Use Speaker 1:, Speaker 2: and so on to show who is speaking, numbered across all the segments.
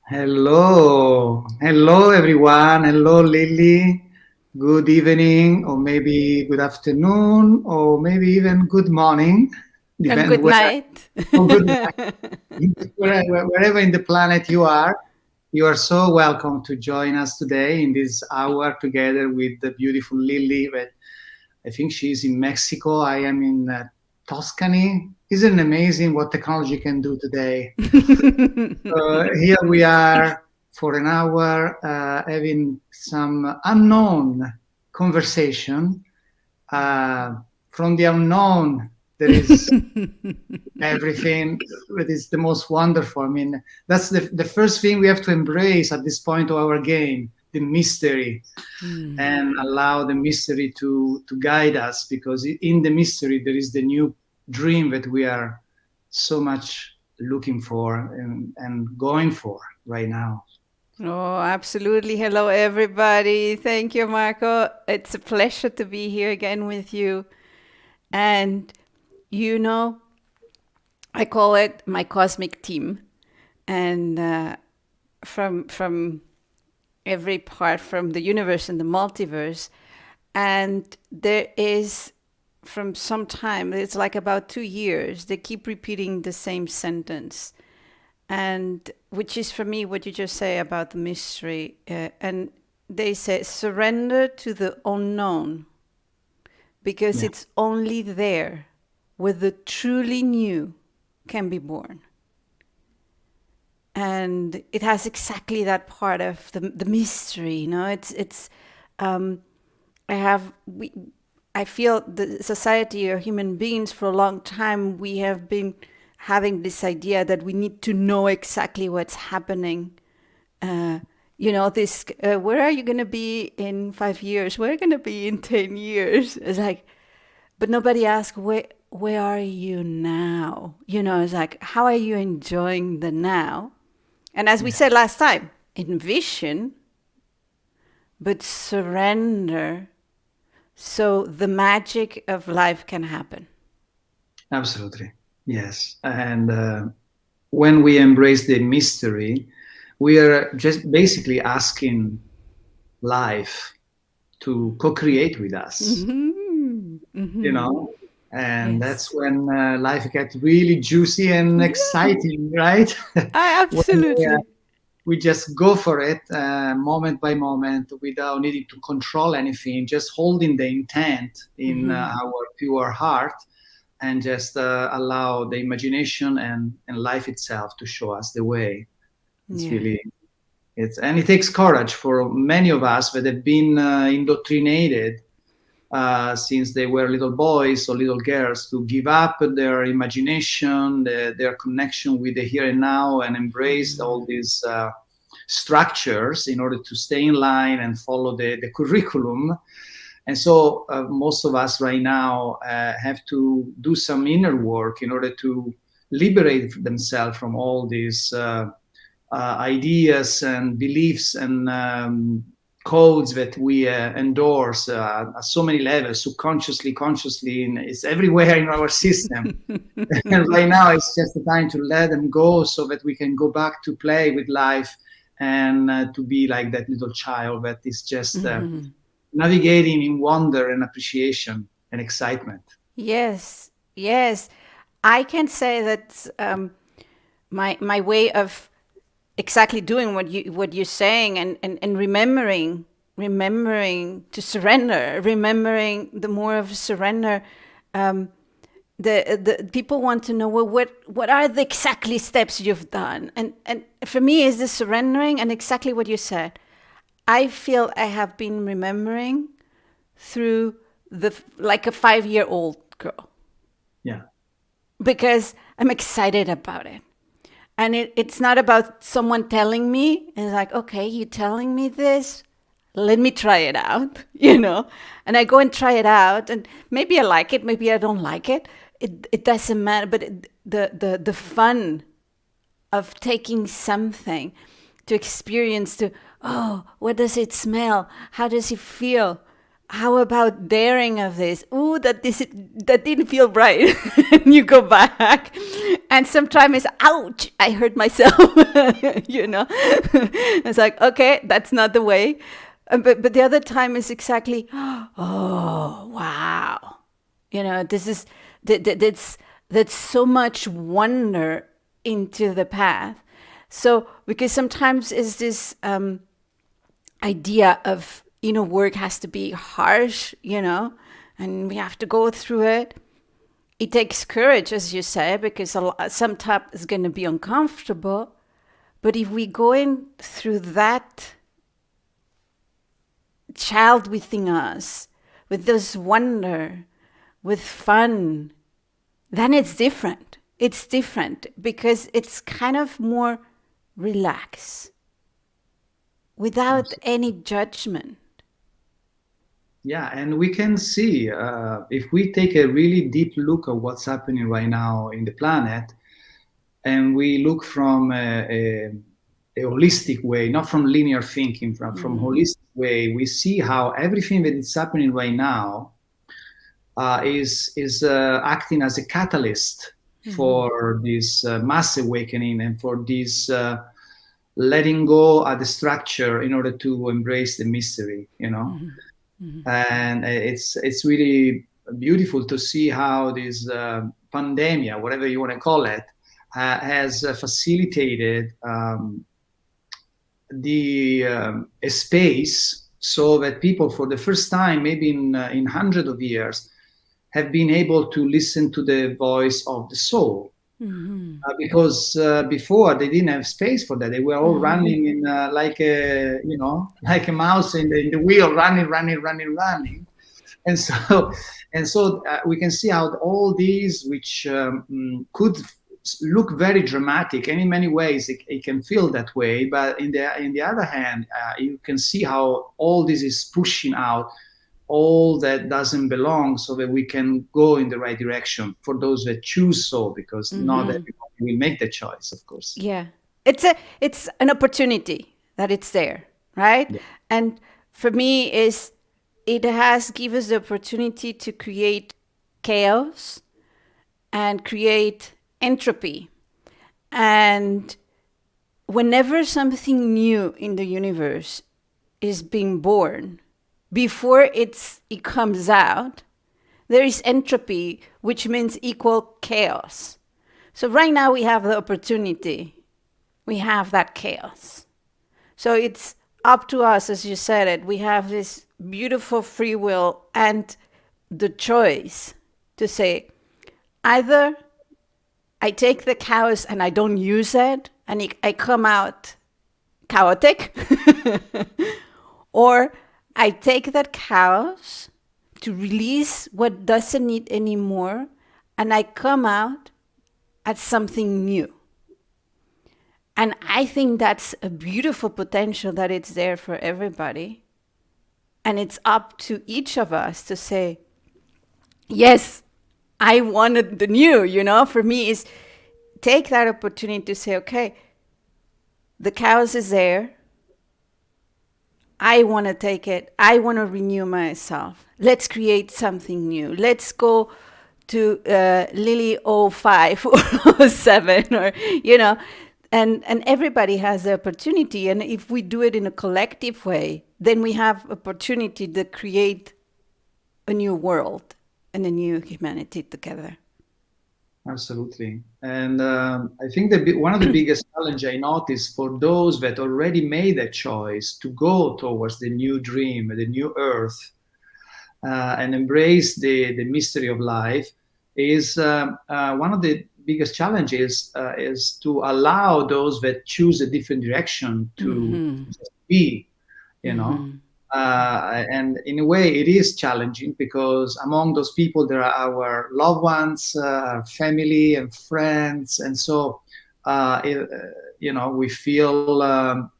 Speaker 1: Hello. Hello, everyone. Hello, Lily. Good evening, or maybe good afternoon, or maybe even good morning.
Speaker 2: And
Speaker 1: Depends
Speaker 2: good
Speaker 1: where,
Speaker 2: night.
Speaker 1: or good night. Wherever in the planet you are so welcome to join us today in this hour together with the beautiful Lily. But I think she's in Mexico. I am in Tuscany. Isn't it amazing what technology can do today? Here we are for an hour having some unknown conversation. Uh, from the unknown, there is everything that is the most wonderful. I mean, that's the first thing we have to embrace at this point of our game, the mystery,
Speaker 2: Mm.
Speaker 1: and allow the mystery to guide us, because in the mystery there is the new dream that we are so much looking for and going for right now.
Speaker 2: Oh, absolutely. Hello, everybody. Thank you, Marco. It's a pleasure to be here again with you. And you know, I call it my cosmic team. And from every part from the universe and the multiverse. And there is from some time, it's like about 2 years, they keep repeating the same sentence. And which is for me what you just say about the mystery. And they say, surrender to the unknown because
Speaker 1: Yeah,
Speaker 2: it's only there where the truly new can be born. And it has exactly that part of the mystery, you know. Um, I have we I feel the society or human beings for a long time we have been having this idea that we need to know exactly what's happening. Uh, this where are you going to be in 5 years? Where are you going to be in 10 years? It's like, but nobody asks where are you now? It's like how are you enjoying the now? And as we
Speaker 1: yeah,
Speaker 2: said last time, envision, but surrender so the magic of life can happen.
Speaker 1: absolutely. Yes. And when we embrace the mystery, we are just basically asking life to co-create with us,
Speaker 2: Hmm.
Speaker 1: you
Speaker 2: Hmm.
Speaker 1: know? And that's
Speaker 2: Yes.
Speaker 1: when life gets really juicy and
Speaker 2: Yeah.
Speaker 1: exciting, right?
Speaker 2: I
Speaker 1: when
Speaker 2: absolutely.
Speaker 1: we just go for it moment by moment without needing to control anything, just holding the intent in
Speaker 2: Hmm.
Speaker 1: our pure heart, and just allow the imagination and life itself to show us the way. It's
Speaker 2: Yeah.
Speaker 1: really and it takes courage for many of us that have been indoctrinated since they were little boys or little girls to give up their imagination, their connection with the here and now, and embrace all these structures in order to stay in line and follow the curriculum. And so most of us right now have to do some inner work in order to liberate themselves from all these ideas and beliefs and codes that we endorse at so many levels, subconsciously, consciously, and it's everywhere in our system. And right now, it's just the time to let them go so that we can go back to play with life and to be like that little child that is just navigating in wonder and appreciation and excitement.
Speaker 2: Yes. Yes. I can say that my way of exactly doing what you're saying and remembering to surrender, remembering the more of surrender. Um, the people want to know, well, what are the exactly steps you've done, and for me is the surrendering and exactly what you said. I feel I have been remembering through the like a 5-year old girl
Speaker 1: Yeah,
Speaker 2: because I'm excited about it. And it's not about someone telling me. It's like, okay, you telling me this? Let me try it out, And I go and try it out, and maybe I like it, maybe I don't like it. It doesn't matter. But the fun of taking something to experience, to, oh, what does it smell? How does it feel? how about daring of this? Ooh, that didn't feel right. And you go back, and sometimes it's ouch, I hurt myself. It's like, okay, that's not the way. But the other time is exactly, oh wow, this is that's so much wonder into the path. So because sometimes is this idea of work has to be harsh, and we have to go through it. It takes courage, as you say, because some time is going to be uncomfortable. But if we go in through that child within us, with this wonder, with fun, then it's different. It's different because it's kind of more relaxed, without any judgment.
Speaker 1: Yeah, and we can see if we take a really deep look at what's happening right now in the planet, and we look from a holistic way, not from linear thinking, from holistic way, we see how everything that is happening right now is acting as a catalyst for this mass awakening and for this letting go of the structure in order to embrace the mystery, And it's really beautiful to see how this pandemic, whatever you want to call it, has facilitated a space so that people, for the first time, maybe in hundreds of years, have been able to listen to the voice of the soul. Because before they didn't have space for that. They were all running in like a mouse in the wheel, running. And so we can see how all these, which could look very dramatic, and in many ways it can feel that way. But in the other hand, you can see how all this is pushing out all that doesn't belong, so that we can go in the right direction for those that choose so, because not everybody will make the choice, of course.
Speaker 2: Yeah, it's an opportunity that it's there, right? Yeah. And for me, it has given us the opportunity to create chaos and create entropy. And whenever something new in the universe is being born, before it comes out, there is entropy, which means equal chaos. So right now we have the opportunity. We have that chaos. So it's up to us, as you said it. We have this beautiful free will and the choice to say, either I take the chaos and I don't use it, and I come out chaotic, or I take that chaos to release what doesn't need anymore, and I come out as something new. And I think that's a beautiful potential that it's there for everybody. And it's up to each of us to say, yes, I wanted the new, For me is take that opportunity to say, okay, the chaos is there. I want to take it. I want to renew myself. Let's create something new. Let's go to Lilly 05 or 07 or, and everybody has the opportunity. And if we do it in a collective way, then we have opportunity to create a new world and a new humanity together.
Speaker 1: Absolutely. And I think that one of the biggest challenges I noticed for those that already made a choice to go towards the new dream, the new earth, and embrace the mystery of life is one of the biggest challenges is to allow those that choose a different direction to just be, and in a way it is challenging, because among those people there are our loved ones, family and friends, and so we feel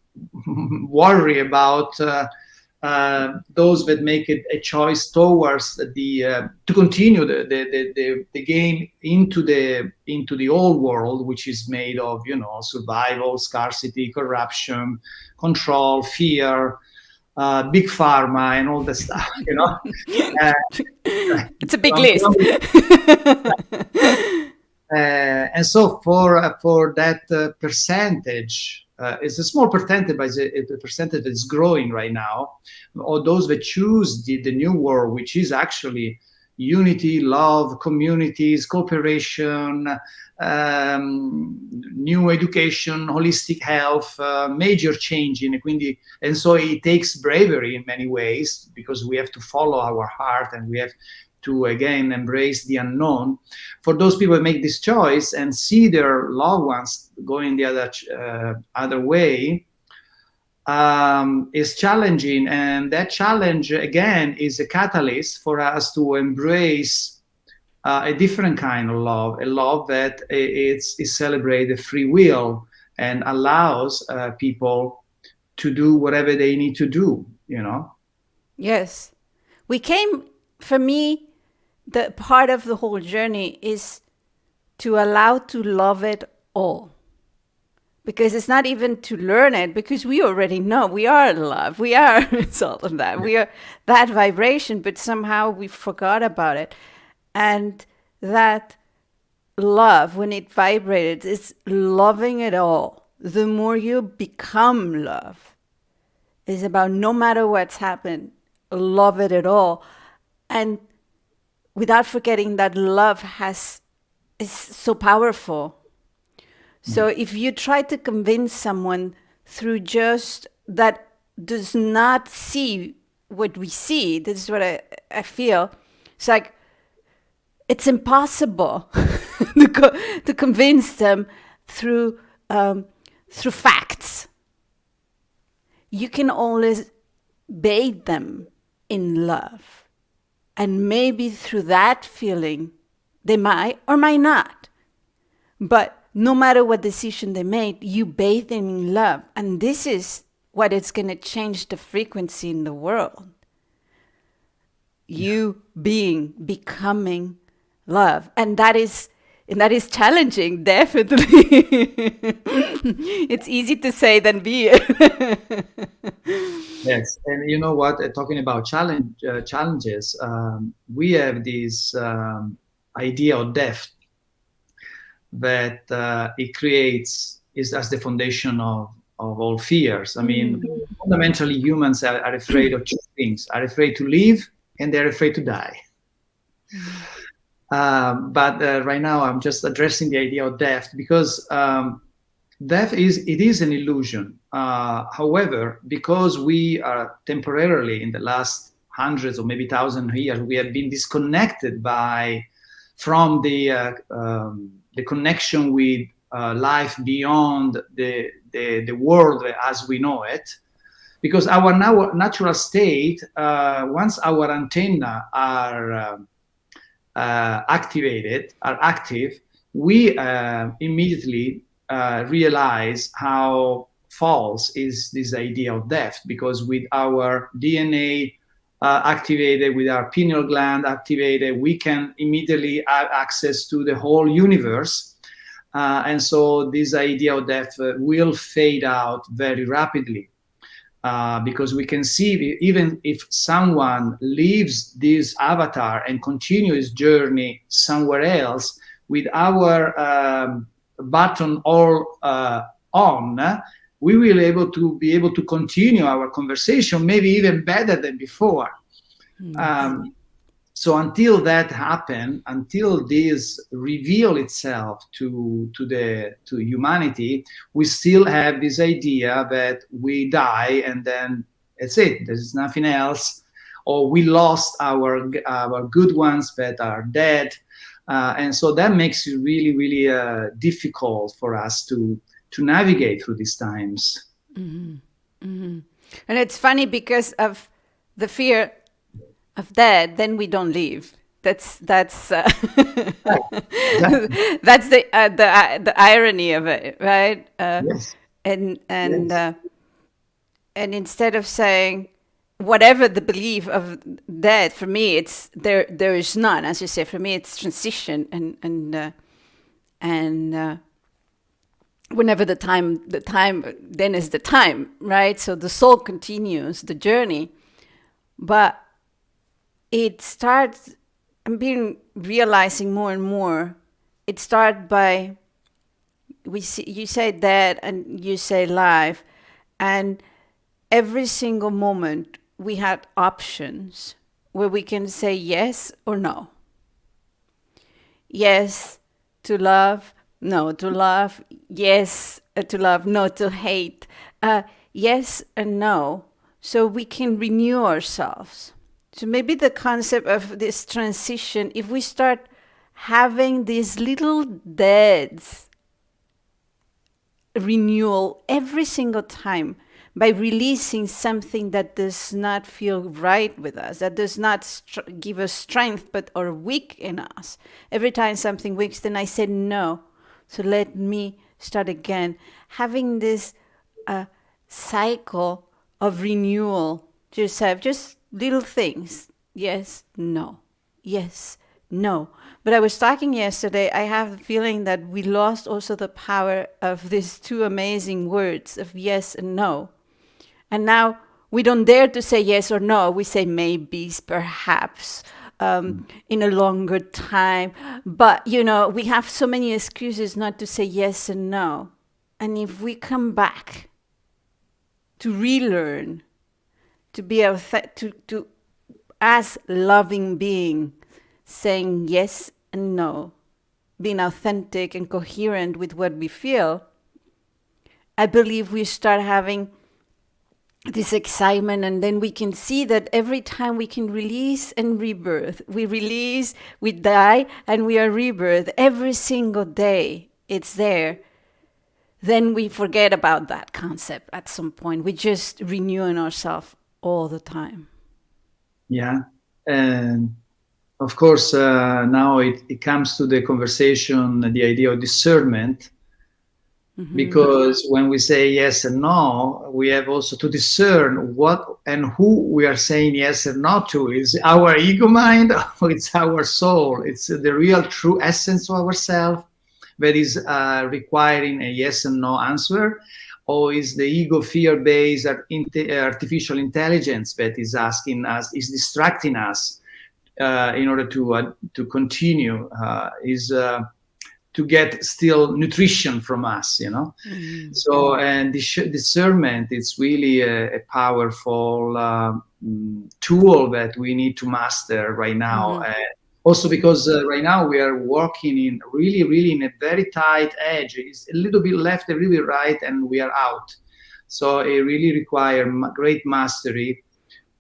Speaker 1: worry about those that make a choice towards to continue the game into the old world, which is made of survival, scarcity, corruption, control, fear. big pharma and all the stuff, Uh,
Speaker 2: It's a big
Speaker 1: from-
Speaker 2: list.
Speaker 1: and so for that percentage, it's a small percentage, but it's a percentage that's growing right now. Or those that choose the new world, which is actually unity, love, communities, cooperation, new education, holistic health, major change in quindi, and so it takes bravery in many ways, because we have to follow our heart and we have to again embrace the unknown. For those people who make this choice and see their loved ones going the other way, is challenging, and that challenge again is a catalyst for us to embrace a different kind of love, a love that is celebrate the free will and allows people to do whatever they need to do.
Speaker 2: Yes. For me, the part of the whole journey is to allow to love it all. Because it's not even to learn it, because we already know we are love. We are, it's all of that. We are that vibration, but somehow we forgot about it. And that love, when it vibrated, is loving it all. The more you become love, it's about no matter what's happened, love it at all. And without forgetting that love is so powerful. So if you try to convince someone through just that does not see what we see, this is what I feel. It's like, it's impossible to convince them through facts. You can always bathe them in love. And maybe through that feeling, they might or might not. But no matter what decision they made, you bathe them in love. And this is what is going to change the frequency in the world. You becoming love. And that is challenging, definitely. It's easy to say than be it.
Speaker 1: Yes, and you know what? Talking about challenges, we have this idea of death that it creates is as the foundation of all fears. I mean, fundamentally, humans are afraid of two things: are afraid to live and they're afraid to die. But right now, I'm just addressing the idea of death because death is an illusion. However, because we are temporarily in the last hundreds or maybe thousands of years, we have been disconnected from the connection with life beyond the world as we know it. Because our natural state, once our antenna are active, we immediately realize how false is this idea of death, because with our DNA activated, with our pineal gland activated, we can immediately have access to the whole universe. And so this idea of death will fade out very rapidly. Because we can see, even if someone leaves this avatar and continues his journey somewhere else, with our button all on, we will be able to continue our conversation, maybe even better than before. So until that happens, until this reveal itself to humanity, we still have this idea that we die and then that's it. There's nothing else, or we lost our good ones that are dead, and so that makes it really, really difficult for us to navigate through these times.
Speaker 2: Mm-hmm. Mm-hmm. And it's funny because of the fear of death, then we don't leave. That's that's the irony of it, right?
Speaker 1: Yes.
Speaker 2: And
Speaker 1: Yes.
Speaker 2: And instead of saying whatever the belief of death, for me it's there is none. As you say, for me it's transition and whenever the time, then is the time, right? So the soul continues the journey, but it starts, I'm being realizing more and more, it starts by, you say dead and you say live, and every single moment we had options where we can say yes or no. Yes to love, no to love, yes to love, no to hate. Yes and no, so we can renew ourselves. So maybe the concept of this transition, if we start having these little deads renewal every single time by releasing something that does not feel right with us, that does not give us strength but are weak in us. Every time something weaks, then I said no. So let me start again. Having this cycle of renewal to yourself, just little things. Yes, no. Yes, no. But I was talking yesterday, I have the feeling that we lost also the power of these two amazing words of yes and no. And now we don't dare to say yes or no. We say maybe, perhaps, in a longer time. But, we have so many excuses not to say yes and no. And if we come back to relearn, to be to as loving being, saying yes and no, being authentic and coherent with what we feel, I believe we start having this excitement, and then we can see that every time we can release and rebirth. We release, we die, and we are rebirth every single day. It's there. Then we forget about that concept at some point. We just renewing ourselves all the time.
Speaker 1: Yeah. And of course, now it comes to the conversation, the idea of discernment. Mm-hmm. Because when we say yes and no, we have also to discern what and who we are saying yes and no to. Is our ego mind or it's our soul? It's the real true essence of ourselves that is requiring a yes and no answer, or is the ego fear-based artificial intelligence that is asking us, is distracting us in order to continue, to get still nutrition from us, Mm-hmm. So, and discernment, it's really a powerful tool that we need to master right now. Mm-hmm. Also because right now we are walking in really in a very tight edge. It's a little bit left, a little bit right, and we are out. So it really requires great mastery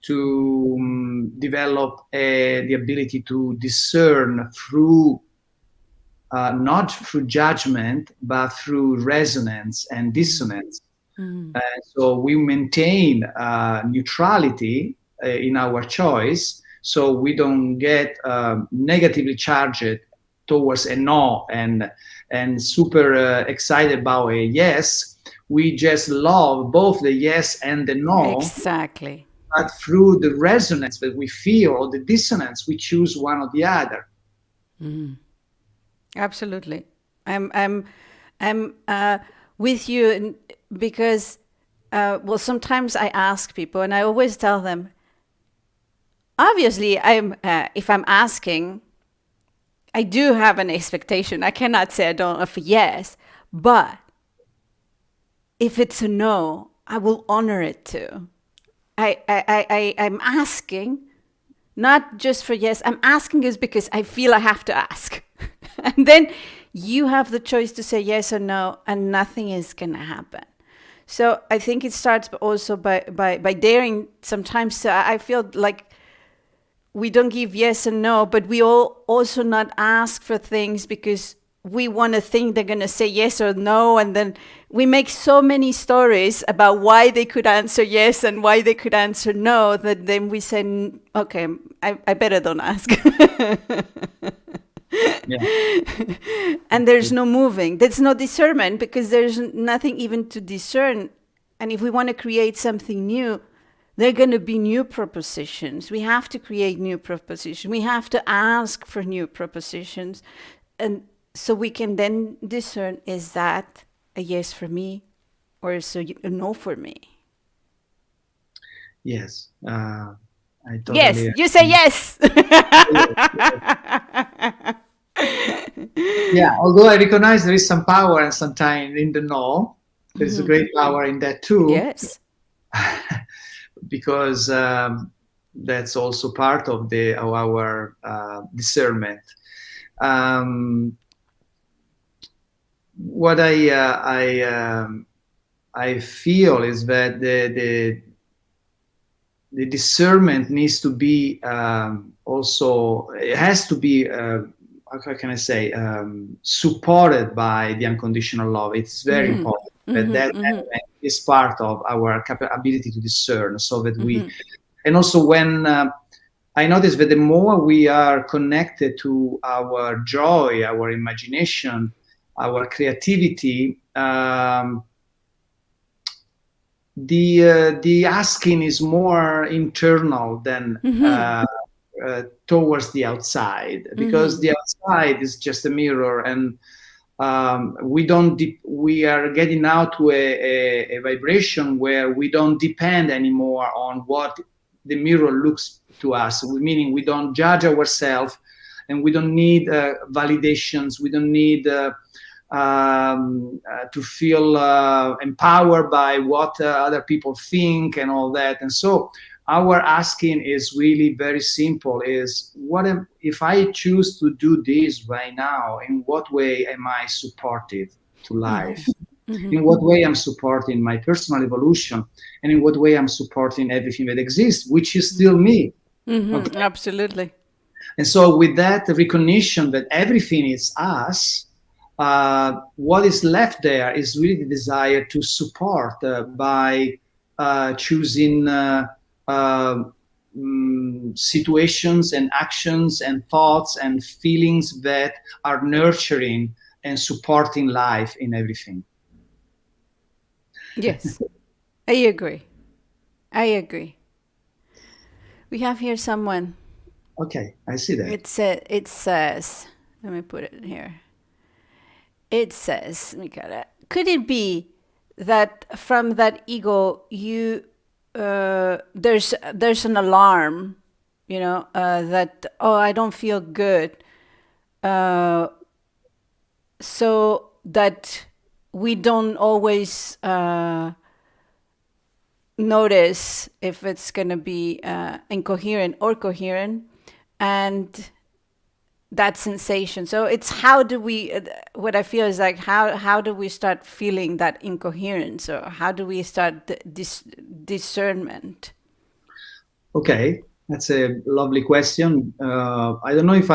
Speaker 1: to develop the ability to discern through not through judgment, but through resonance and dissonance. Mm-hmm. So we maintain neutrality in our choice, so we don't get negatively charged towards a no and super excited about a yes. We just love both the yes and the no.
Speaker 2: Exactly.
Speaker 1: But through the resonance that we feel or the dissonance, we choose one or the other.
Speaker 2: Mm. Absolutely. I'm with you because, sometimes I ask people, and I always tell them, obviously, if I'm asking, I do have an expectation. I cannot say I don't have a yes, but if it's a no, I will honor it too. I'm asking, not just for yes. I'm asking is because I feel I have to ask. And then you have the choice to say yes or no, and nothing is going to happen. So I think it starts also by daring sometimes. I feel like we don't give yes and no, but we all also not ask for things because we want to think they're going to say yes or no. And then we make so many stories about why they could answer yes and why they could answer no, that then we say, okay, I better don't ask. Yeah. And there's no moving. There's no discernment because there's nothing even to discern. And if we want to create something new, there are going to be new propositions. We have to create new propositions. We have to ask for new propositions. And so we can then discern, is that a yes for me or is a no for me?
Speaker 1: Yes, I
Speaker 2: Yes,
Speaker 1: totally
Speaker 2: you say
Speaker 1: agree.
Speaker 2: yes.
Speaker 1: Yes, yes. Yeah, although I recognize there is some power and sometimes in the no, there is a great power in that too,
Speaker 2: Yes.
Speaker 1: because that's also part of the of our discernment. Um, what I feel is that the discernment needs to be also, it has to be how can I say, supported by the unconditional love. It's very important that that element is part of our ability to discern, so that we, and also when I notice that the more we are connected to our joy, our imagination, our creativity, the asking is more internal than towards the outside, because the outside is just a mirror, and we are getting now to a vibration where we don't depend anymore on what the mirror looks to us, meaning we don't judge ourselves, and we don't need validations, we don't need to feel empowered by what other people think and all that. And so our asking is really very simple, is what if I choose to do this right now, in what way am I supportive to life? In what way I'm supporting my personal evolution, and in what way I'm supporting everything that exists, which is still me. Okay.
Speaker 2: Absolutely.
Speaker 1: And so with that recognition that everything is us, what is left there is really the desire to support by choosing situations and actions and thoughts and feelings that are nurturing and supporting life in everything.
Speaker 2: Yes, I agree. I agree. We have here someone.
Speaker 1: Okay, I see that.
Speaker 2: It says, let me put it here. It says, Michele, could it be that from that ego you there's an alarm, that I don't feel good, so that we don't always notice if it's going to be incoherent or coherent, and that sensation. So it's how do we, what I feel is like, how do we start feeling that incoherence, or how do we start this discernment?
Speaker 1: Okay, that's a lovely question. I don't know if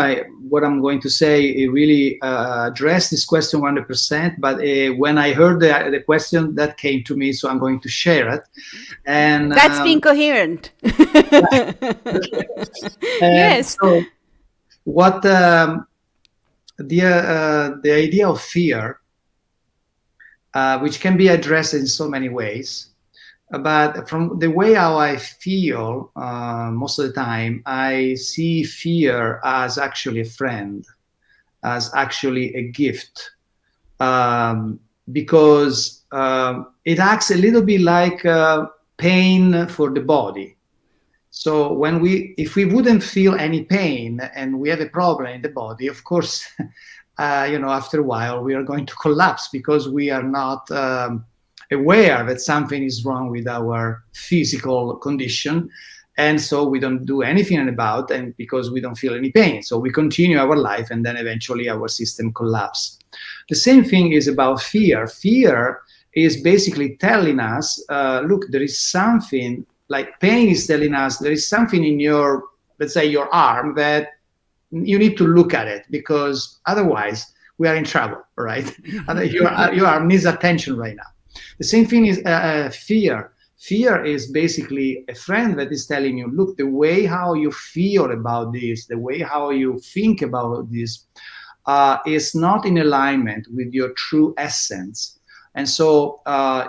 Speaker 1: what I'm going to say, it really address this question 100%, but when I heard the question, that came to me, so I'm going to share it. And
Speaker 2: that's being coherent. Yes.
Speaker 1: so what the idea of fear, which can be addressed in so many ways, but from the way how I feel, most of the time, I see fear as actually a friend, as actually a gift, because it acts a little bit like pain for the body. So if we wouldn't feel any pain and we have a problem in the body, of course, after a while we are going to collapse, because we are not aware that something is wrong with our physical condition, and so we don't do anything about, and because we don't feel any pain, so we continue our life, and then eventually our system collapses. The same thing is about fear. Fear is basically telling us, look, there is something, like pain is telling us there is something in your, let's say, your arm, that you need to look at it, because otherwise we are in trouble, right? Your arm needs attention right now. The same thing is fear. Fear is basically a friend that is telling you, look, the way how you feel about this, the way how you think about this, is not in alignment with your true essence. And so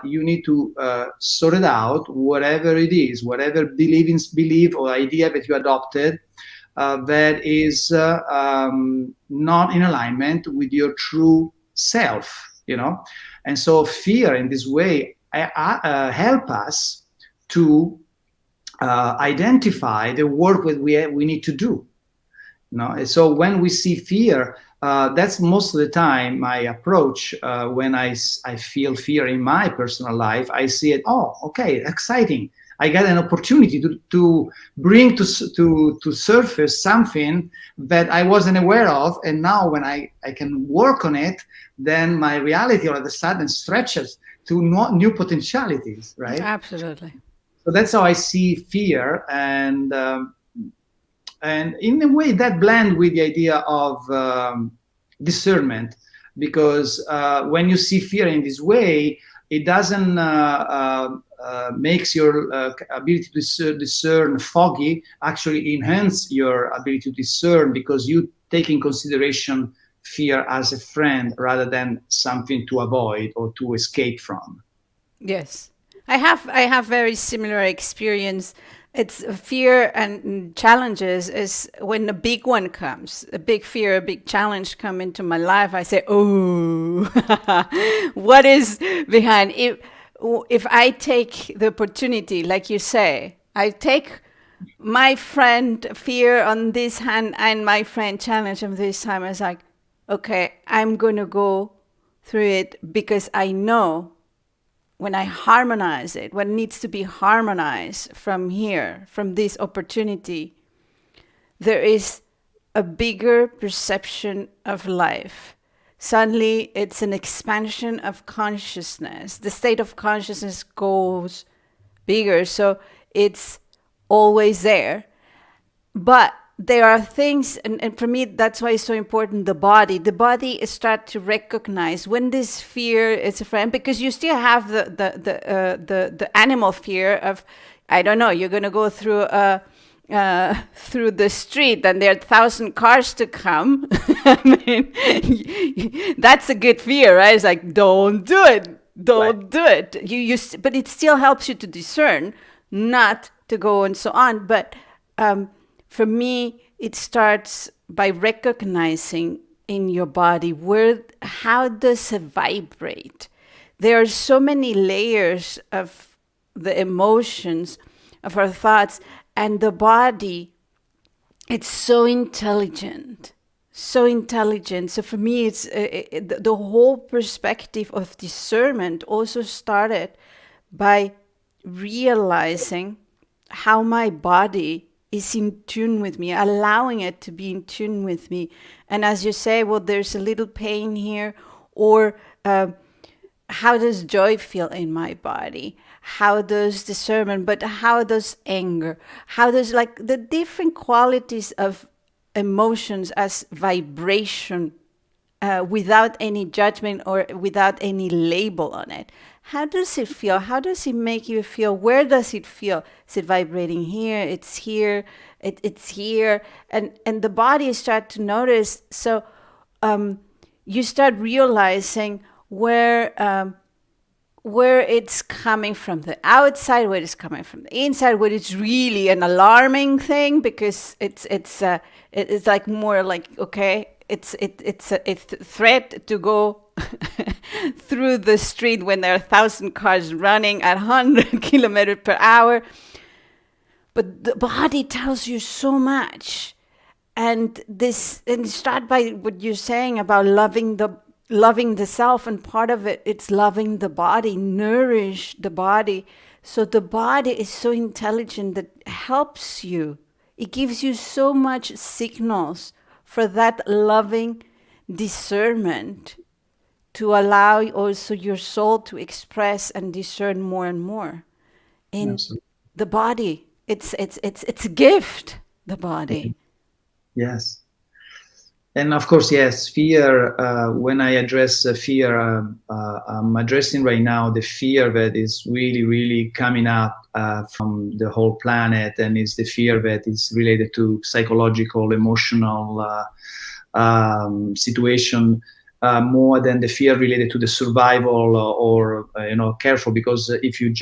Speaker 1: you need to sort it out, whatever it is, whatever belief or idea that you adopted, that is not in alignment with your true self. And so fear in this way help us to identify the work that we need to do. So when we see fear, that's most of the time my approach. When I feel fear in my personal life, I see it. Oh, okay, exciting! I got an opportunity to bring to surface something that I wasn't aware of, and now when I can work on it, then my reality all of a sudden stretches to new potentialities, right?
Speaker 2: Absolutely.
Speaker 1: So that's how I see fear, and in a way that blend with the idea of discernment, because when you see fear in this way, it doesn't makes your ability to discern foggy. Actually enhance your ability to discern, because you take in consideration fear as a friend rather than something to avoid or to escape from.
Speaker 2: Yes. I have very similar experience. It's fear and challenges is when a big one comes, a big fear, a big challenge come into my life. I say, oh, what is behind? If I take the opportunity, like you say, I take my friend fear on this hand and my friend challenge on this time. I was like, okay, I'm going to go through it because I know when I harmonize it, what needs to be harmonized from here, from this opportunity, there is a bigger perception of life. Suddenly, it's an expansion of consciousness. The state of consciousness goes bigger, so it's always there. But there are things, and for me, that's why it's so important, the body start to recognize when this fear is a friend, because you still have the animal fear of, I don't know, you're going to go through the street and there are 1,000 cars to come. I mean, that's a good fear, right? It's like, don't do it. Don't do it. But it still helps you to discern, not to go and so on. But for me, it starts by recognizing in your body how does it vibrate. There are so many layers of the emotions, of our thoughts, and the body, it's so intelligent. So intelligent. So for me, it's the whole perspective of discernment also started by realizing how my body is in tune with me, allowing it to be in tune with me. And as you say, well, there's a little pain here, or how does joy feel in my body? How does discernment, but how does anger? How does, like, the different qualities of emotions as vibration, without any judgment or without any label on it? How does it feel? How does it make you feel? Where does it feel? Is it vibrating here? It's here. It's here. And the body start to notice. So you start realizing where it's coming from the outside, where it's coming from the inside, where it's really an alarming thing, because it's like more like, okay, it's a threat to go through the street when there are 1,000 cars running at 100 kilometers per hour. But the body tells you so much. And start by what you're saying about loving the self, and part of it's loving the body, nourish the body. So the body is so intelligent that helps you. It gives you so much signals for that loving discernment, to allow also your soul to express and discern more and more in
Speaker 1: Absolutely.
Speaker 2: the body. It's a gift, the body.
Speaker 1: Yes. And of course, yes, fear, when I address fear, I'm addressing right now the fear that is really, really coming up from the whole planet, and is the fear that is related to psychological, emotional situation, more than the fear related to the survival or careful, because if you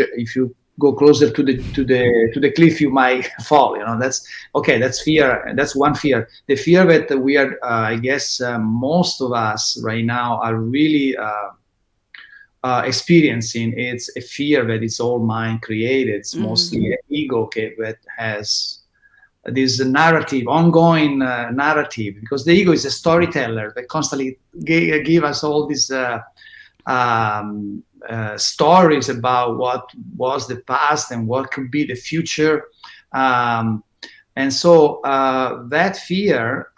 Speaker 1: go closer to the cliff, you might fall. That's okay. That's fear. That's one fear. The fear that we are, I guess, most of us right now are really experiencing. It's a fear that is all mind created. It's mostly an ego, okay, that has this narrative, ongoing narrative, because the ego is a storyteller that constantly give us all these stories about what was the past and what could be the future. And so that fear,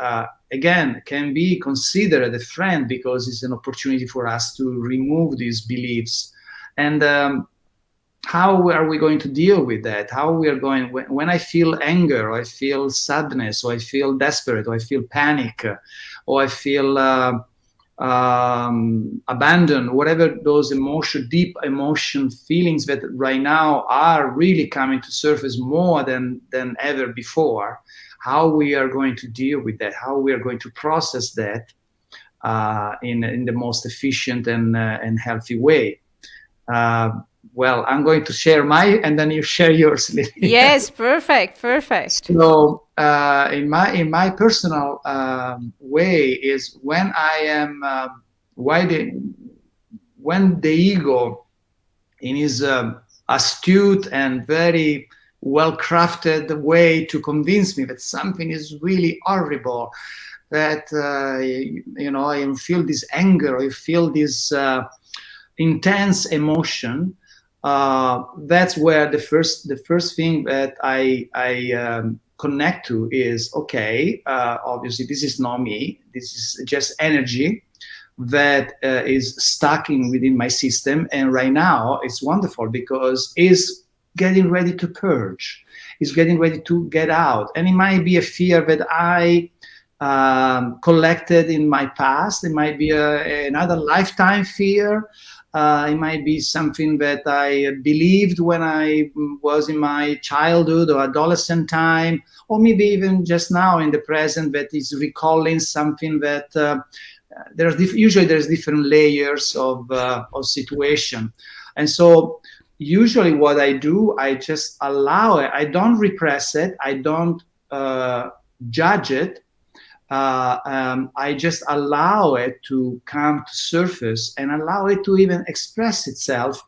Speaker 1: again, can be considered a friend because it's an opportunity for us to remove these beliefs. And how are we going to deal with that? How we are going, when I feel anger, or I feel sadness, or I feel desperate, or I feel panic, or I feel abandoned, whatever those deep emotion feelings that right now are really coming to surface more than ever before, how we are going to deal with that, how we are going to process that in the most efficient and healthy way. Well, I'm going to share and then you share yours, Lily.
Speaker 2: Yes, perfect.
Speaker 1: So, in my personal way is when I am when the ego, in his astute and very well-crafted way to convince me that something is really horrible, that I feel this anger, I feel this intense emotion. That's where the first thing that I connect to is, okay, obviously this is not me. This is just energy that is stacking within my system, and right now it's wonderful because it's getting ready to purge. It's getting ready to get out, and it might be a fear that I collected in my past. It might be another lifetime fear. It might be something that I believed when I was in my childhood or adolescent time, or maybe even just now in the present, that is recalling something that usually there's different layers of situation. And so usually what I do, I just allow it. I don't repress it. I don't judge it. I just allow it to come to surface and allow it to even express itself,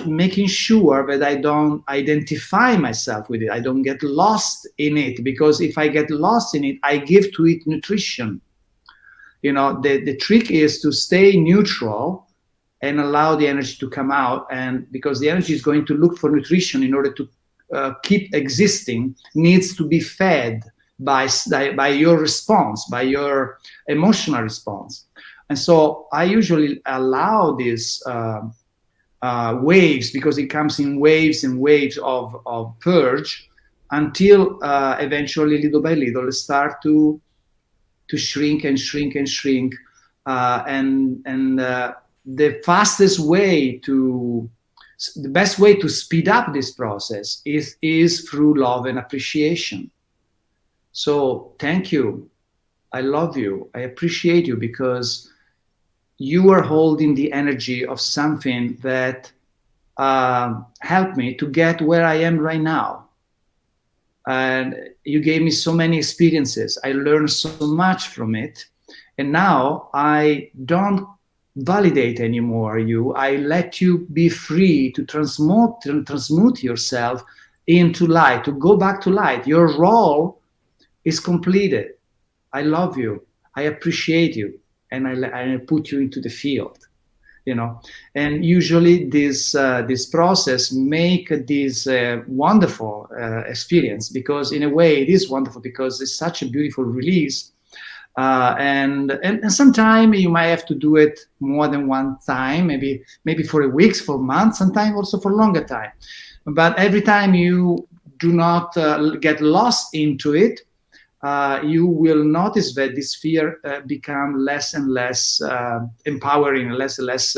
Speaker 1: making sure that I don't identify myself with it. I don't get lost in it, because if I get lost in it, I give to it nutrition. The trick is to stay neutral and allow the energy to come out, and because the energy is going to look for nutrition in order to keep existing, needs to be fed by your response, by your emotional response. And so I usually allow these waves, because it comes in waves and waves of purge, until eventually, little by little, it start to shrink and shrink and shrink. The best way to speed up this process is through love and appreciation. So thank you. I love you. I appreciate you, because you are holding the energy of something that helped me to get where I am right now. And you gave me so many experiences. I learned so much from it. And now I don't validate anymore you. I let you be free to transmute yourself into light, to go back to light. Your role is completed. I love you. I appreciate you. And I put you into the field. And usually this process make this wonderful experience, because in a way it is wonderful, because it's such a beautiful release. And sometimes you might have to do it more than one time, maybe for a week, for months, sometimes also for longer time. But every time you do not get lost into it, you will notice that this fear become less and less empowering, less and less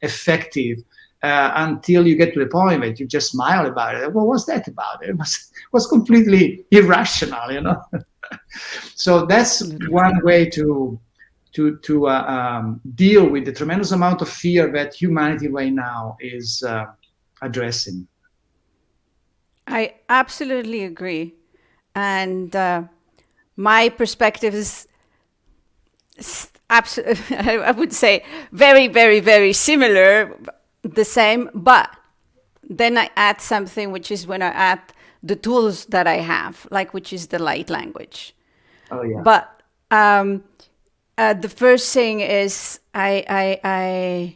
Speaker 1: effective, until you get to the point that you just smile about it. What was that about? It was completely irrational, So that's one way to deal with the tremendous amount of fear that humanity right now is addressing.
Speaker 2: I absolutely agree. And my perspective is, absolutely, I would say very, very, very similar, the same, but then I add something, which is when I add the tools that I have, like which is the light language.
Speaker 1: Oh yeah.
Speaker 2: But the first thing is I,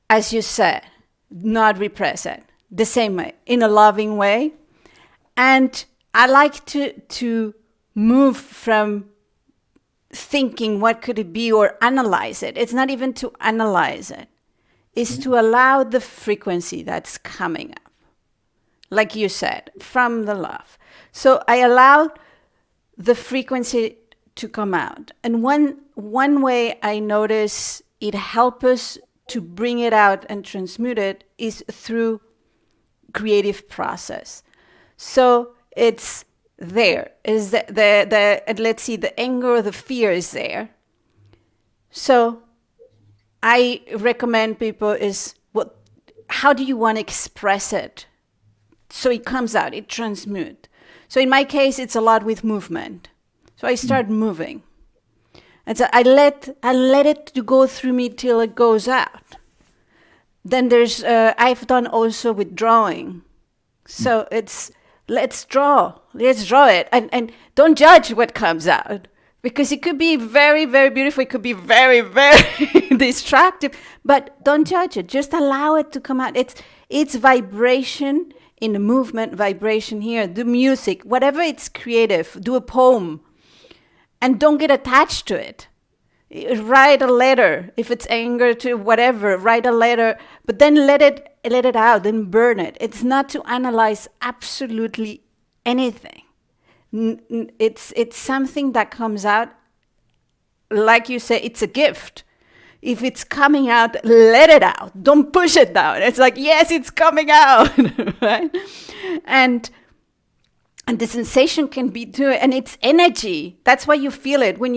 Speaker 2: as you said, not repress it the same way, in a loving way. And I like to move from thinking what could it be or analyze it. It's not even to analyze it. It's to allow the frequency that's coming up, like you said, from the love. So I allowed the frequency to come out. And one way I notice it helps us to bring it out and transmute it is through creative process. So it's there. Is the let's see, the anger or the fear is there. So I recommend people is how do you want to express it? So it comes out, it transmutes. So in my case, it's a lot with movement. So I start moving. And so I let it to go through me till it goes out. Then there's, I've done also with drawing. So it's, let's draw it. And don't judge what comes out. Because it could be very, very beautiful. It could be very, very destructive. But don't judge it. Just allow it to come out. It's vibration in the movement, vibration here. Do music, whatever it's creative. Do a poem. And don't get attached to it. Write a letter. If it's anger to whatever, write a letter. But then let it out. Then burn it. It's not to analyze absolutely anything. It's something that comes out, like you say, it's a gift. If it's coming out, let it out. Don't push it down. It's like, yes, it's coming out, right? And the sensation can be too, and it's energy. That's why you feel it when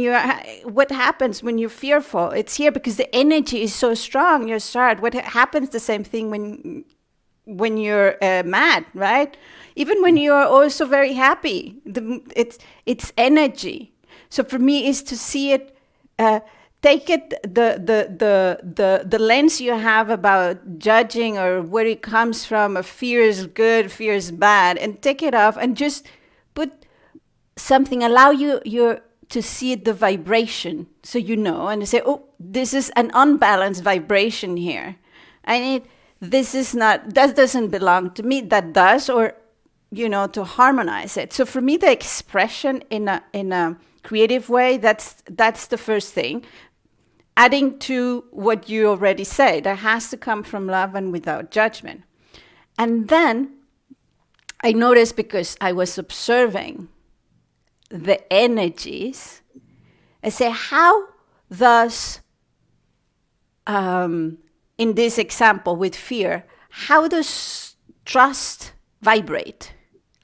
Speaker 2: what happens when you're fearful. It's here because the energy is so strong. You start. What happens? The same thing when you're mad, right? Even when you're also very happy, it's energy. So for me, is to see it, take it the lens you have about judging or where it comes from. Or fear is good, fear is bad, and take it off and just put something. Allow you to see the vibration, so you know, and say, oh, this is an unbalanced vibration here. That doesn't belong to me. That does, or to harmonize it. So for me, the expression in a creative way, that's the first thing. Adding to what you already said, that has to come from love and without judgment. And then I noticed, because I was observing the energies, I say, how thus, in this example with fear, how does trust vibrate?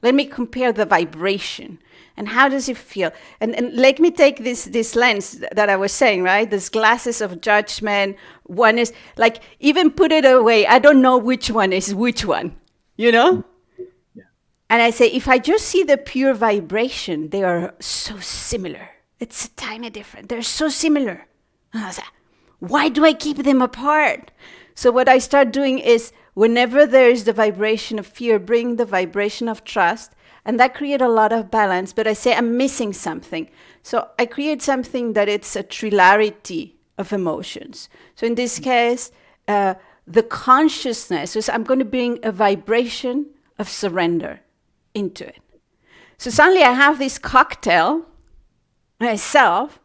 Speaker 2: Let me compare the vibration. And how does it feel? And let me take this lens that I was saying, right? These glasses of judgment. One is like, even put it away. I don't know which one is which one, Yeah. And I say, if I just see the pure vibration, they are so similar. It's a tiny difference. They're so similar. And I say, why do I keep them apart? So what I start doing is, whenever there is the vibration of fear, bring the vibration of trust, and that creates a lot of balance. But I say I'm missing something. So I create something that it's a trilarity of emotions. So in this case, the consciousness is, I'm going to bring a vibration of surrender into it. So suddenly I have this cocktail myself,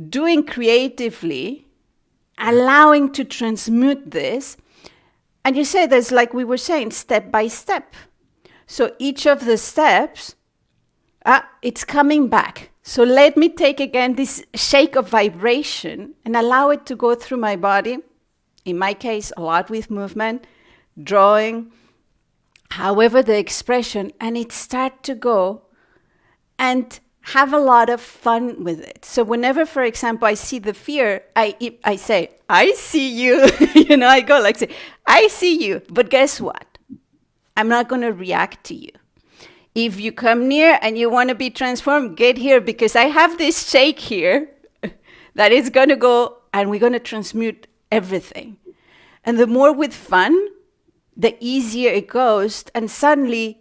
Speaker 2: doing creatively, allowing to transmute this. And you say there's, like we were saying, step by step. So each of the steps, it's coming back. So let me take again this shake of vibration and allow it to go through my body. In my case, a lot with movement, drawing, however the expression, and it start to go and have a lot of fun with it. So whenever, for example, I see the fear, I say, I see you. I go like, say, I see you. But guess what? I'm not going to react to you. If you come near and you want to be transformed, get here, because I have this shake here that it's going to go and we're going to transmute everything. And the more with fun, the easier it goes. And suddenly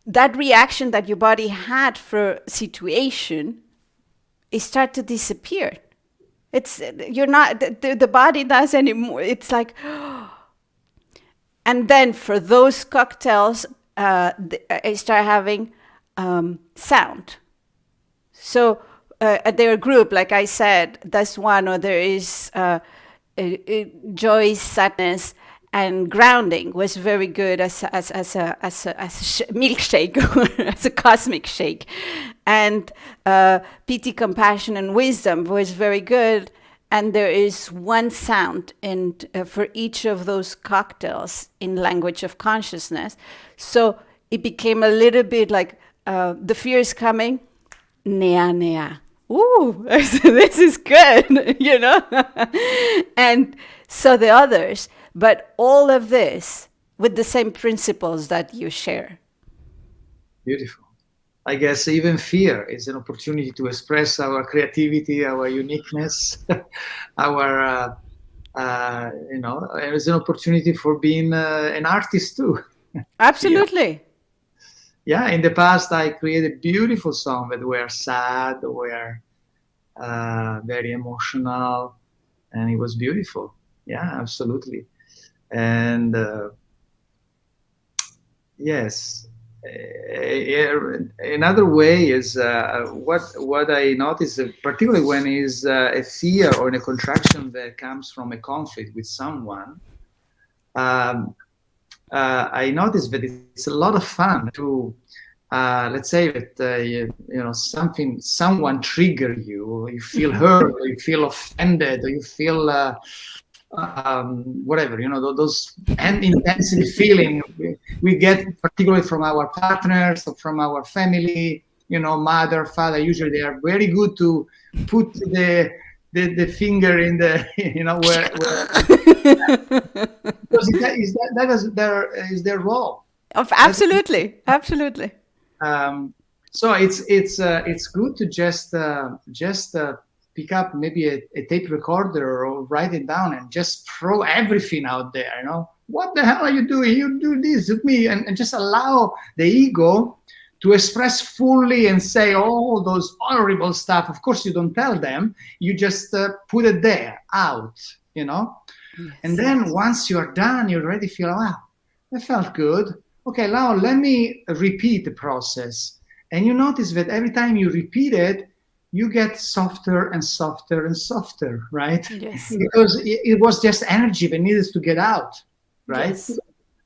Speaker 2: that reaction that your body had for a situation, it starts to disappear. It's, you're not, the body does anymore. It's like, and then for those cocktails, I start having sound. So their group, like I said, that's one, or there is joy, sadness, and grounding was very good as a milkshake, or as a cosmic shake. And pity, compassion, and wisdom was very good. And there is one sound for each of those cocktails in language of consciousness. So it became a little bit like the fear is coming, nea, nea. Ooh, this is good, you know? And so the others, but all of this with the same principles that you share.
Speaker 1: Beautiful. I guess even fear is an opportunity to express our creativity, our uniqueness, our, it's an opportunity for being an artist too.
Speaker 2: Absolutely.
Speaker 1: Yeah, in the past I created beautiful songs that were sad, were very emotional, and it was beautiful. Yeah, absolutely. And yes, another way is what I notice, particularly when is a fear or a contraction that comes from a conflict with someone. I noticed that it's a lot of fun to, let's say that someone trigger you, or you feel hurt, or you feel offended, or you feel whatever, those intensity feeling we get, particularly from our partners or from our family, mother, father. Usually they are very good to put the finger in the, where because that is their role.
Speaker 2: Absolutely. Absolutely.
Speaker 1: So it's good to just pick up maybe a tape recorder or write it down and just throw everything out there. What the hell are you doing? You do this with me, and just allow the ego to express fully and say all those horrible stuff. Of course, you don't tell them. You just put it there, out. Yes. And then once you're done, you already feel, wow, that felt good. Okay, now let me repeat the process. And you notice that every time you repeat it, you get softer and softer and softer, right?
Speaker 2: Yes.
Speaker 1: Because it was just energy that needed to get out, right? Yes.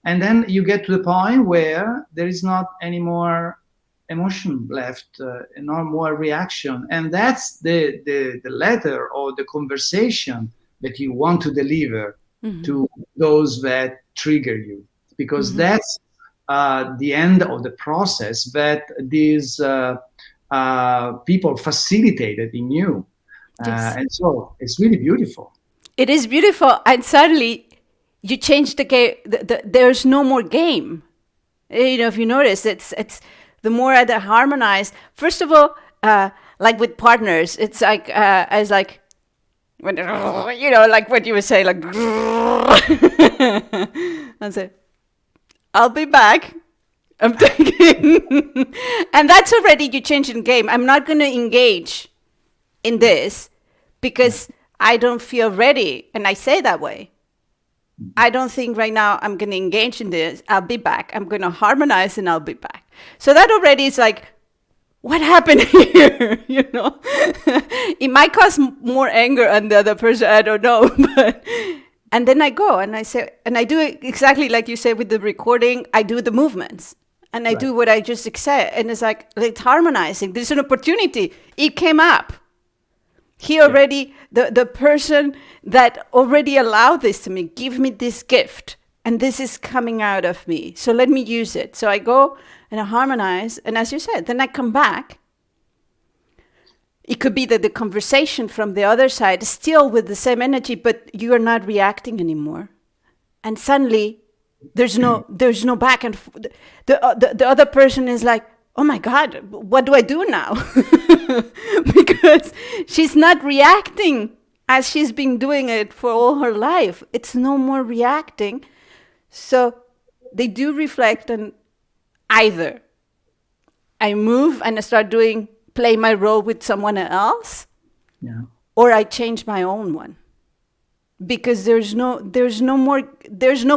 Speaker 1: And then you get to the point where there is not any more emotion left, no more reaction. And that's the letter or the conversation that you want to deliver to those that trigger you, because that's the end of the process that these people facilitated in you. Yes. And so it's really beautiful.
Speaker 2: It is beautiful. And suddenly you change the game. There's no more game. If you notice, it's the more I harmonize. First of all, like with partners, it's like, as like, when, like what you would say, like, and say, I'll be back. I'm thinking, and that's already you changing the game. I'm not going to engage in this because I don't feel ready. And I say that way. I don't think right now I'm going to engage in this. I'll be back. I'm going to harmonize and I'll be back. So that already is like, what happened here? It might cause more anger on the other person. I don't know. And then I go and I say, and I do it exactly like you said with the recording. I do the movements and I do what I just said. And it's like, it's harmonizing. There's an opportunity. It came up. He already, the person that already allowed this to me, give me this gift. And this is coming out of me. So let me use it. So I go and I harmonize. And as you said, then I come back. It could be that the conversation from the other side is still with the same energy, but you are not reacting anymore. And suddenly there's no back and forth. The other person is like, oh my God, what do I do now? because she's not reacting as she's been doing it for all her life. It's no more reacting. So they do reflect on either I move and I start play my role with someone else,
Speaker 1: Yeah.
Speaker 2: or I change my own one. Because there's no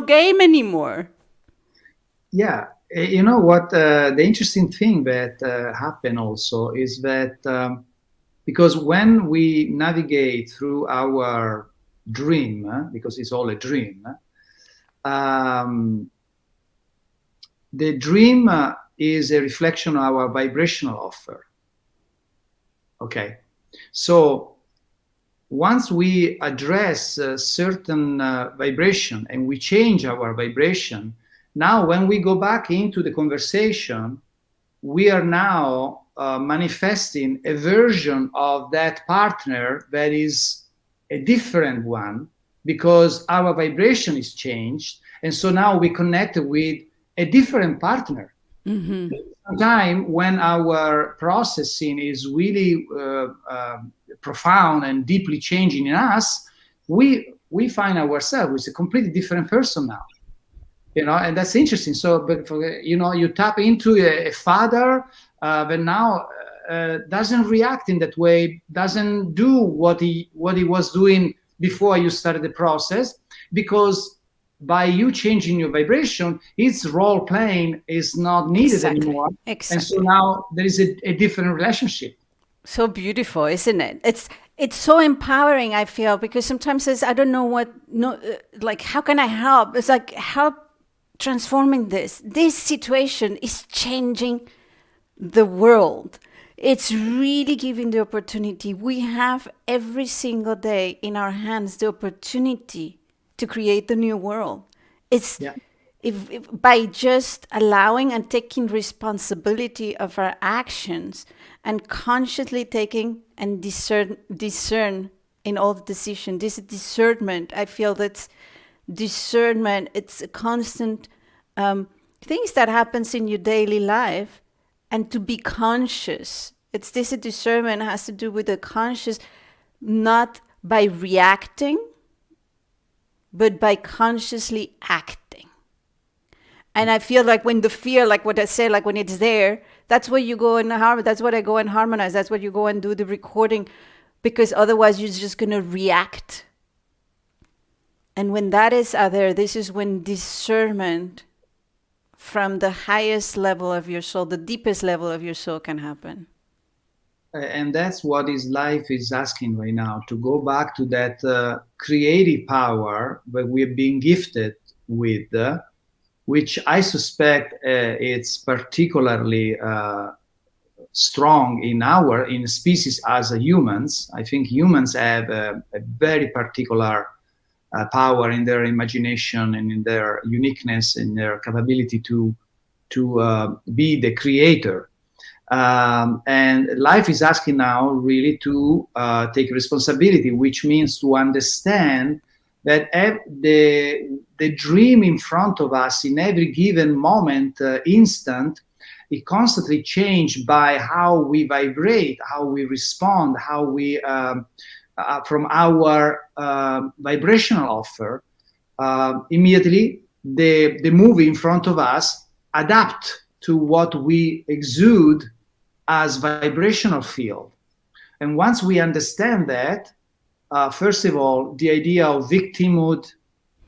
Speaker 2: game anymore.
Speaker 1: Yeah. You know what? The interesting thing that happened also is that because when we navigate through our dream, because it's all a dream, um, the dream is a reflection of our vibrational offer. Okay. So once we address a certain vibration and we change our vibration, now when we go back into the conversation, we are now manifesting a version of that partner that is a different one because our vibration is changed. And so now we connect with a different partner. Mm-hmm. Time when our processing is really profound and deeply changing in us, we find ourselves with a completely different person now. And that's interesting. So, but you tap into a father that now doesn't react in that way, doesn't do what he was doing before you started the process, because by you changing your vibration, its role playing is not needed anymore.
Speaker 2: Exactly.
Speaker 1: And so now there is a different relationship.
Speaker 2: So beautiful, isn't it? It's so empowering, I feel, because sometimes I don't know like, how can I help? It's like, help transforming this. This situation is changing the world. It's really giving the opportunity. We have every single day in our hands the opportunity to create the new world. It's if by just allowing and taking responsibility of our actions and consciously taking and discern in all the decisions. This discernment, I feel that's discernment. It's a constant things that happens in your daily life, and to be conscious. It's this discernment has to do with the conscious, not by reacting, but by consciously acting. And I feel like when the fear, like what I say, like when it's there, that's where you go and that's what I go and harmonize. That's what you go and do the recording, because otherwise you're just going to react. And when that is there, this is when discernment from the highest level of your soul, the deepest level of your soul, can happen.
Speaker 1: And that's what life is asking right now, to go back to that creative power that we're being gifted with, which I suspect it's particularly strong in species as humans. I think humans have a very particular power in their imagination and in their uniqueness, in their capability to be the creator. And life is asking now really to take responsibility, which means to understand that the dream in front of us in every given moment, instant, it constantly changed by how we vibrate, how we respond, how we from our vibrational offer. Immediately the movie in front of us adapt to what we exude as vibrational field. And once we understand that, first of all, the idea of victimhood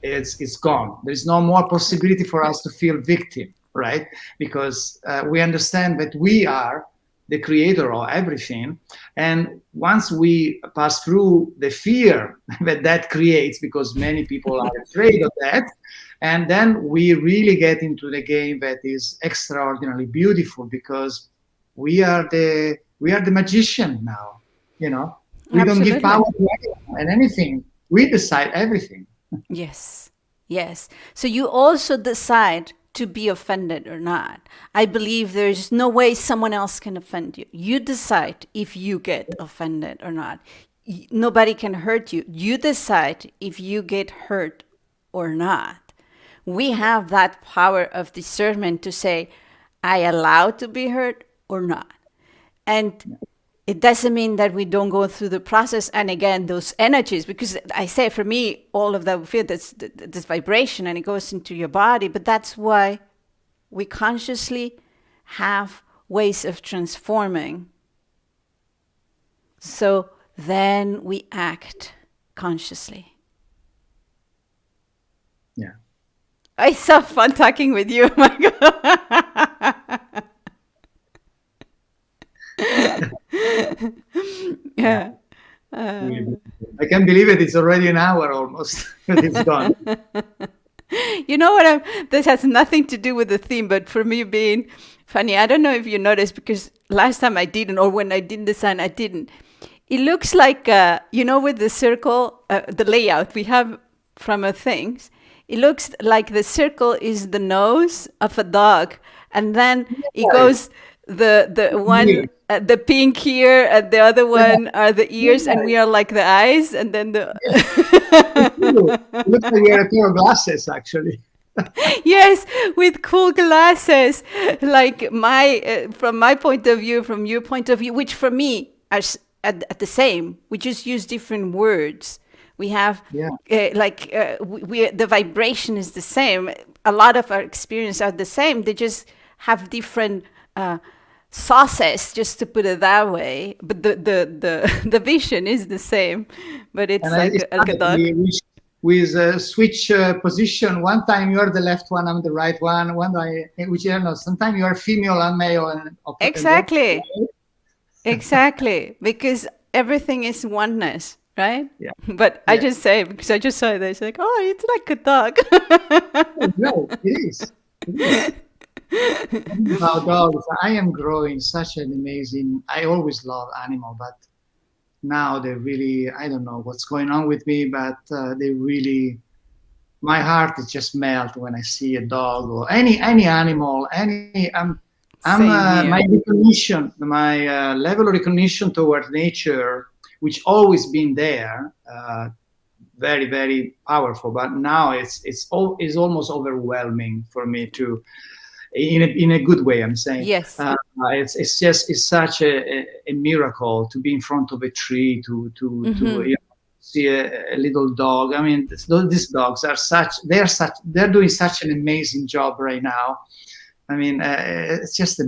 Speaker 1: is gone. There's no more possibility for us to feel victim, right? Because we understand that we are the creator of everything. And once we pass through the fear that creates, because many people are afraid of that, and then we really get into the game that is extraordinarily beautiful, because we are the magician now. We
Speaker 2: Absolutely.
Speaker 1: don't give power to anyone and anything. We decide everything.
Speaker 2: Yes. So you also decide to be offended or not. I believe there's no way someone else can offend you. You decide if you get offended or not. Nobody can hurt you. You decide if you get hurt or not. We have that power of discernment to say, I allow to be hurt or not. And it doesn't mean that we don't go through the process. And again, those energies, because I say for me, all of that, we feel this vibration and it goes into your body. But that's why we consciously have ways of transforming. So then we act consciously.
Speaker 1: Yeah.
Speaker 2: It's so fun talking with you, Michael. Yeah.
Speaker 1: I can't believe it. It's already an hour almost. It's gone.
Speaker 2: You know what? This has nothing to do with the theme, but for me being funny, I don't know if you noticed, because last time I didn't, or when I didn't design, I didn't. It looks like, with the circle, the layout we have from things, it looks like the circle is the nose of a dog. And then it goes the one, the pink here, and the other one are the ears, and we are like the eyes, and then the...
Speaker 1: It looks like you have a pair of glasses, actually.
Speaker 2: Yes, with cool glasses, like from my point of view, from your point of view, which for me are at the same. We just use different words. We have the vibration is the same. A lot of our experience are the same. They just have different sauces, just to put it that way. But the vision is the same. But it's like a dog.
Speaker 1: With switch position. One time you are the left one, I'm the right one. Sometimes you are female and male. And
Speaker 2: exactly. Exactly. Because everything is oneness, right?
Speaker 1: Yeah.
Speaker 2: But I just say, because I just saw it, it's like, oh, it's like a dog.
Speaker 1: No, it is. About dogs, I am growing such an amazing... I always love animal, but now they really, I don't know what's going on with me, but they really, my heart is just melt when I see a dog or any animal, my recognition, my level of recognition toward nature, which always been there, very, very powerful, but now it's almost overwhelming for me to, in a good way, I'm saying.
Speaker 2: Yes.
Speaker 1: It's such a miracle to be in front of a tree, to see a little dog. I mean, these dogs are they're doing such an amazing job right now. I mean, it's just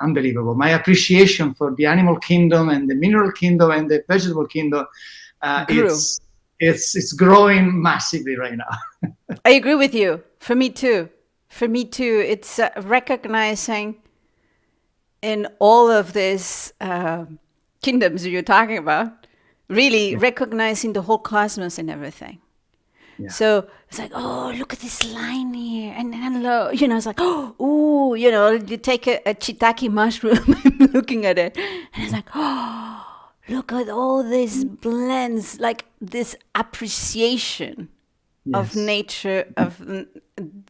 Speaker 1: unbelievable. My appreciation for the animal kingdom and the mineral kingdom and the vegetable kingdom, it's growing massively right now.
Speaker 2: I agree with you. For me too. It's recognizing in all of these kingdoms you're talking about, really recognizing the whole cosmos and everything. Yeah. So it's like, oh, look at this line here. And hello, it's like, oh, you take a shiitake mushroom looking at it. And it's like, oh, look at all these blends, like this appreciation of nature, of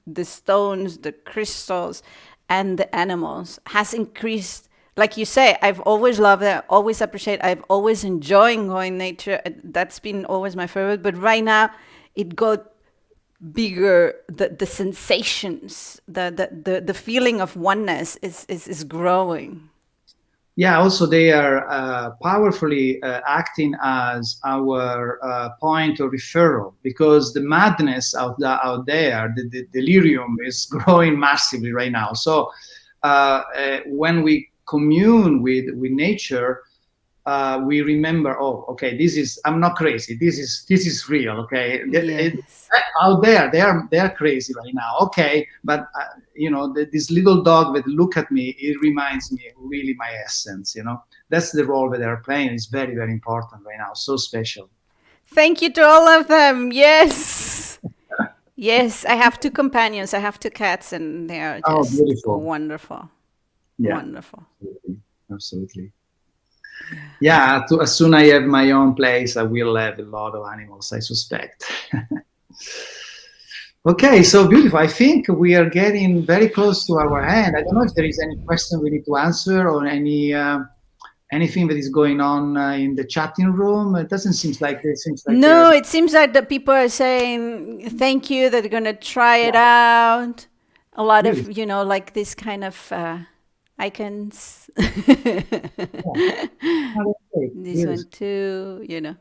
Speaker 2: the stones, the crystals, and the animals has increased. Like you say, I've always loved it, always appreciate, I've always enjoyed going nature. That's been always my favorite. But right now, it got bigger. The sensations, the feeling of oneness is growing.
Speaker 1: Yeah, also they are powerfully acting as our point of referral, because the madness out there, the delirium is growing massively right now. So when we commune with nature, we remember, oh, okay, I'm not crazy. This is real. Okay,
Speaker 2: yes.
Speaker 1: Out there, they are crazy right now. Okay, but this little dog that look at me, it reminds me really my essence. That's the role that they're playing. It's very, very important right now. So special.
Speaker 2: Thank you to all of them. Yes. Yes, I have 2 companions. I have 2 cats, and they are just wonderful. Yeah. Wonderful.
Speaker 1: Absolutely. Yeah, as soon as I have my own place, I will have a lot of animals, I suspect. Okay, so beautiful. I think we are getting very close to our end. I don't know if there is any question we need to answer, or anything that is going on in the chatting room. It doesn't seem like it.
Speaker 2: No, it seems like the people are saying thank you, that they're going to try it out. A lot of, like this kind of icons.
Speaker 1: Yeah. Oh, that's great.
Speaker 2: This one
Speaker 1: Beautiful.
Speaker 2: too,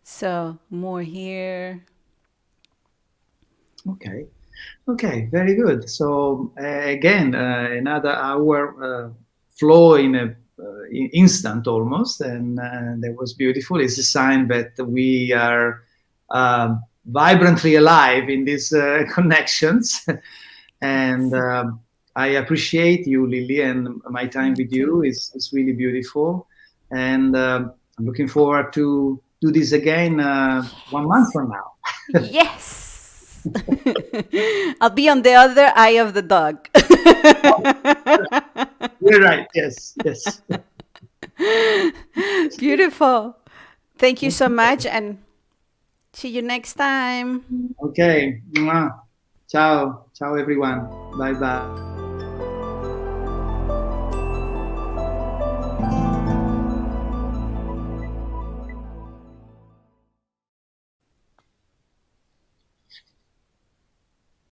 Speaker 2: So more here.
Speaker 1: Okay. Okay, very good. So again, another hour flow in a instant almost, and that was beautiful. It's a sign that we are vibrantly alive in these connections, and I appreciate you, Lily, and my time
Speaker 2: Me
Speaker 1: with
Speaker 2: too.
Speaker 1: you is really beautiful, and I'm looking forward to do this again 1 month
Speaker 2: Yes.
Speaker 1: from now.
Speaker 2: Yes. I'll be on the other eye of the dog.
Speaker 1: You're right. Yes, yes.
Speaker 2: Beautiful. Thank you so
Speaker 1: Okay.
Speaker 2: much and see you next time.
Speaker 1: Okay. Mwah. Ciao. Ciao, everyone. Bye bye.